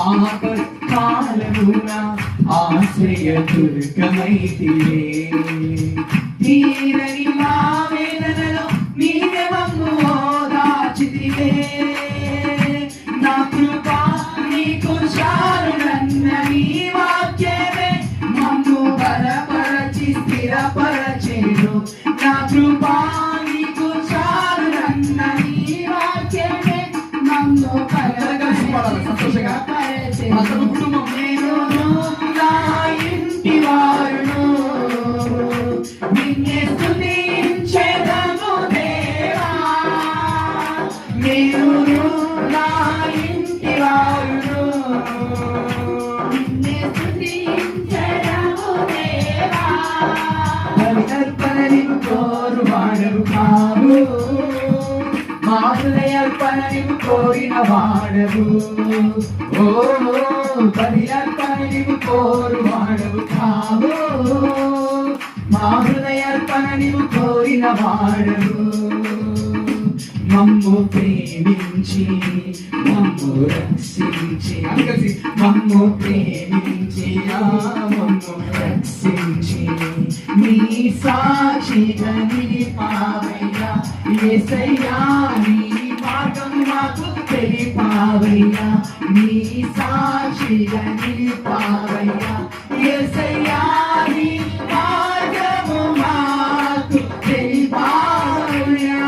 ఆపత్కాలమున ఆశ్రయ దుర్గమైతివే. తీరని మా వేదనలో నీవే మమ్ము ఓదార్చితివే. నా కృప నీకు చాలునన్న నీ వాక్యమే మమ్ము బలపరచి స్థిరపరచెను. నా కృప నీకు చాలునన్న నీ వాక్యమే మమ్ము సంతోషంగా కుటుంబం నేను నా ఇంటి వారును నిన్నే స్తుతించెదము దేవా. నేను నా ఇంటి వారును నిన్నే స్తుతించెదము దేవా. బలిర్పణ నీవు కోరువాడవు కావు, మా హృదయార్పణ నీవు కోరిన వాడవు. ఓ బలిర్పణ నీవు కోరువాడవు కావు, మా హృదయార్పణ నీవు కోరిన వాడవు. మమ్ము ప్రేమించి మమ్ము రక్షించి కలిసి మమ్ము ప్రేమించి మమ్ము రక్షించి నీ సాక్షిగా నిలిపావయ్యా. యేసయ్యా నీ మార్గం మాకు తెలిపావయ్యా. నీ సాక్షిగా నిలిపావయ్యా. యేసయ్యా నీ మార్గము మాకు తెలిపావయ్యా.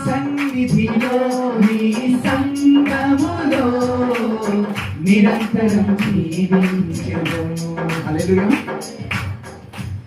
సన్నిధిలో నీ సంగములో నిరంతరం జీవించెదము. హల్లెలూయా.